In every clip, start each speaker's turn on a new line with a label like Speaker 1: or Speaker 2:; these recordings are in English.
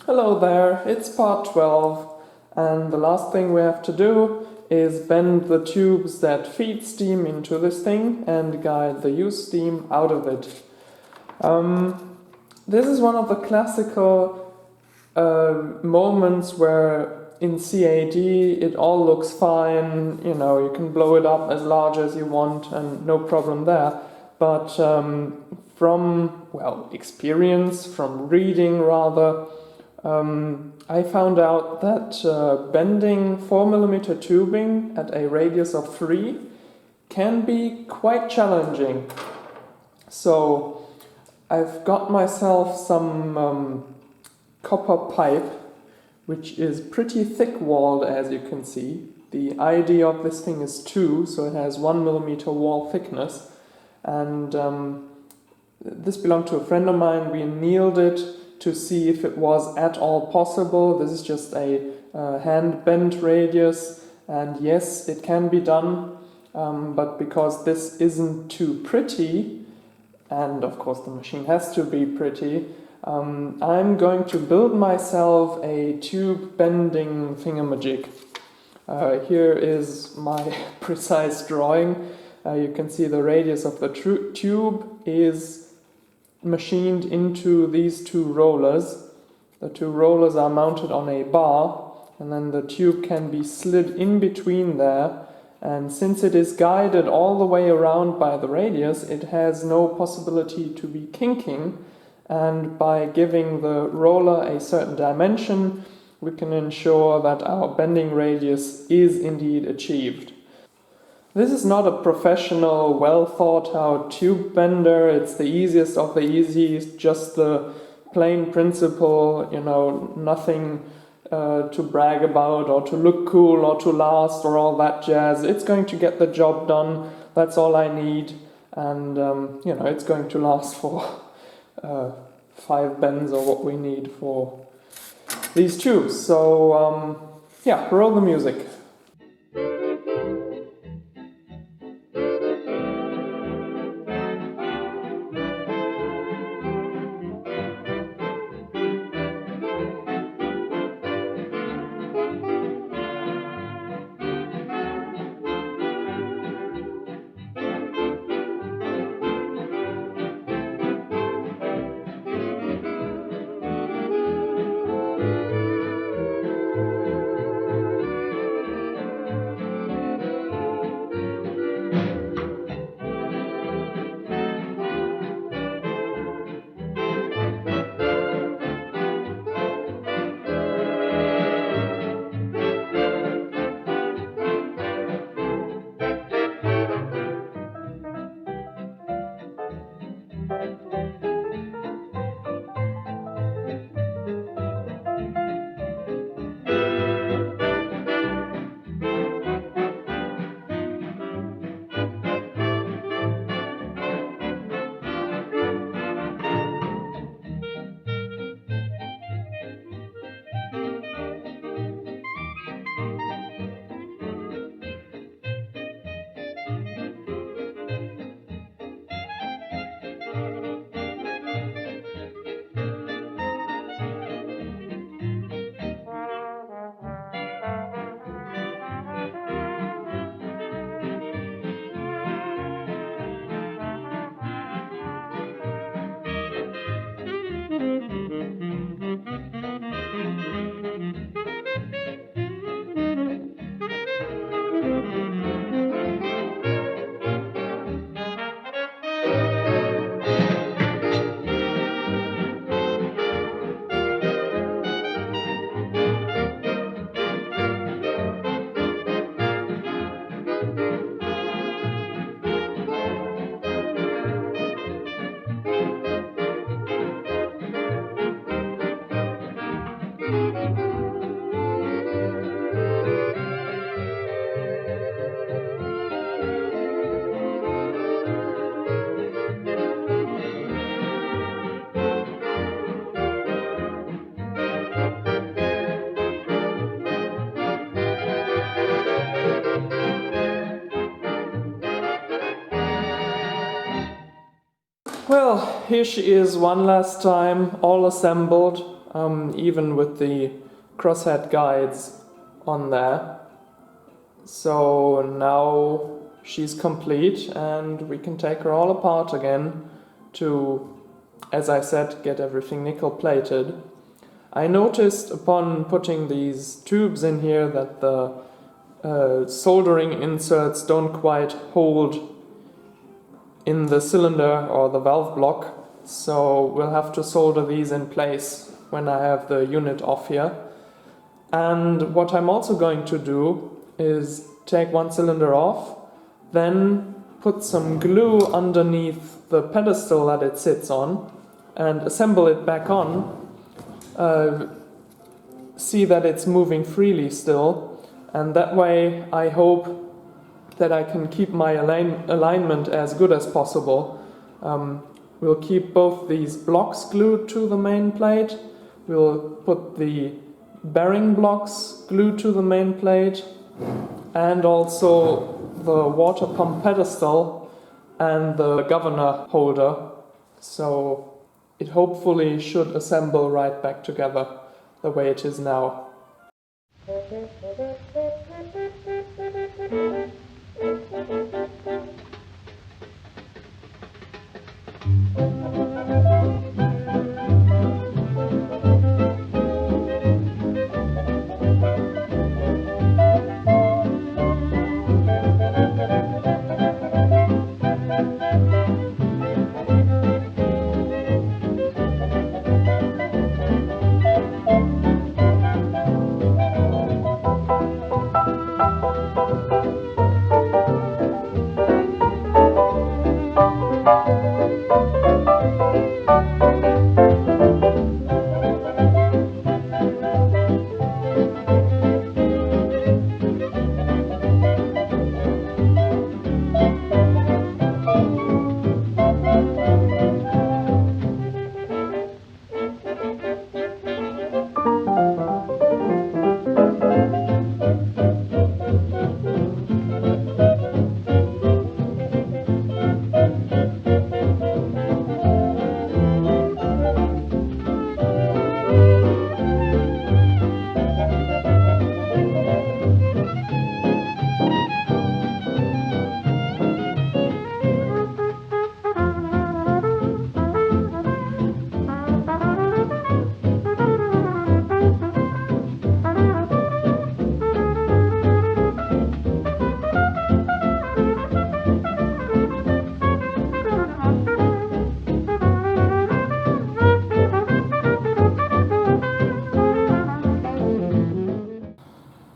Speaker 1: Hello there, it's part 12, and the last thing we have to do is bend the tubes that feed steam into this thing and guide the used steam out of it. This is one of the classical moments where in CAD it all looks fine, you can blow it up as large as you want and no problem there. But from experience, from reading rather, I found out that bending 4mm tubing at a radius of 3 can be quite challenging. So I've got myself some copper pipe, which is pretty thick-walled, as you can see. The ID of this thing is 2, so it has 1mm wall thickness. And this belonged to a friend of mine. We annealed it to see if it was at all possible. This is just a hand-bent radius, and yes, it can be done, but because this isn't too pretty, and of course the machine has to be pretty, I'm going to build myself a tube bending thingamajig. Here is my precise drawing. You can see the radius of the tube is machined into these two rollers. The two rollers are mounted on a bar, and then the tube can be slid in between there, and since it is guided all the way around by the radius, it has no possibility to be kinking, and by giving the roller a certain dimension, we can ensure that our bending radius is indeed achieved. This is not a professional, well-thought-out tube bender. It's the easiest of the easiest, just the plain principle, nothing to brag about or to look cool or to last or all that jazz. It's going to get the job done. That's all I need. And, it's going to last for 5 bends or what we need for these tubes. So, roll the music. Well, here she is one last time, all assembled. even with the crosshead guides on there. So now she's complete and we can take her all apart again to, as I said, get everything nickel plated. I noticed upon putting these tubes in here that the soldering inserts don't quite hold in the cylinder or the valve block, so we'll have to solder these in place when I have the unit off here. And what I'm also going to do is take one cylinder off, then put some glue underneath the pedestal that it sits on and assemble it back on. See that it's moving freely still, and that way I hope that I can keep my alignment as good as possible. We'll keep both these blocks glued to the main plate. We'll put the bearing blocks glued to the main plate, and also the water pump pedestal and the governor holder. So it hopefully should assemble right back together the way it is now.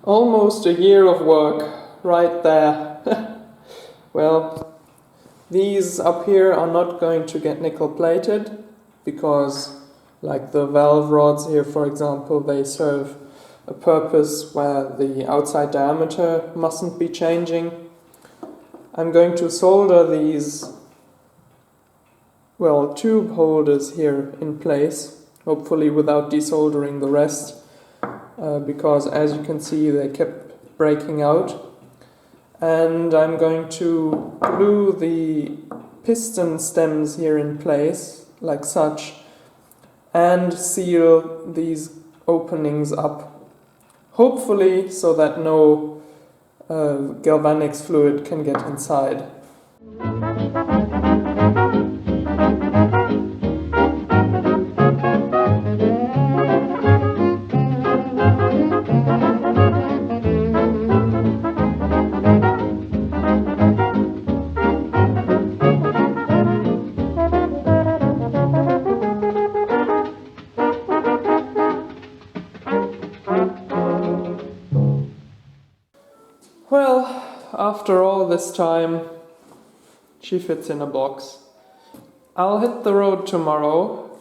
Speaker 1: Almost a year of work right there. Well, these up here are not going to get nickel plated because, like the valve rods here for example, they serve a purpose where the outside diameter mustn't be changing. I'm going to solder these, well, tube holders here in place, hopefully without desoldering the rest. Because as you can see they kept breaking out, and I'm going to glue the piston stems here in place like such and seal these openings up, hopefully so that no galvanics fluid can get inside. Well, after all this time, she fits in a box. I'll hit the road tomorrow,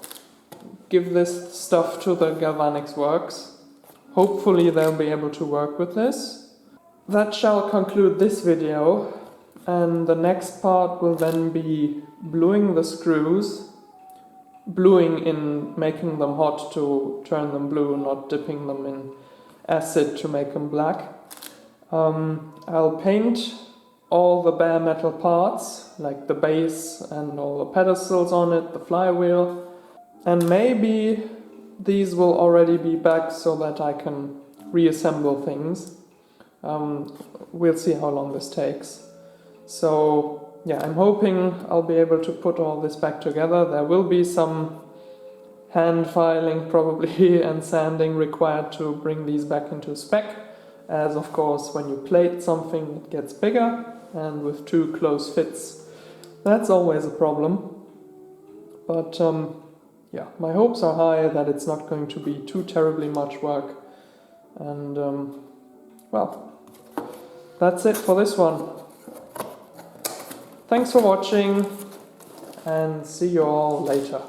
Speaker 1: give this stuff to the galvanics works. Hopefully they'll be able to work with this. That shall conclude this video, and the next part will then be bluing the screws. Bluing in making them hot to turn them blue, not dipping them in acid to make them black. I'll paint all the bare metal parts, like the base and all the pedestals on it, the flywheel, and maybe these will already be back so that I can reassemble things. We'll see how long this takes. So yeah, I'm hoping I'll be able to put all this back together. There will be some hand filing probably and sanding required to bring these back into spec, as of course when you plate something it gets bigger, and with too close fits that's always a problem. But yeah, my hopes are high that it's not going to be too terribly much work. And well, that's it for this one. Thanks for watching, and see you all later.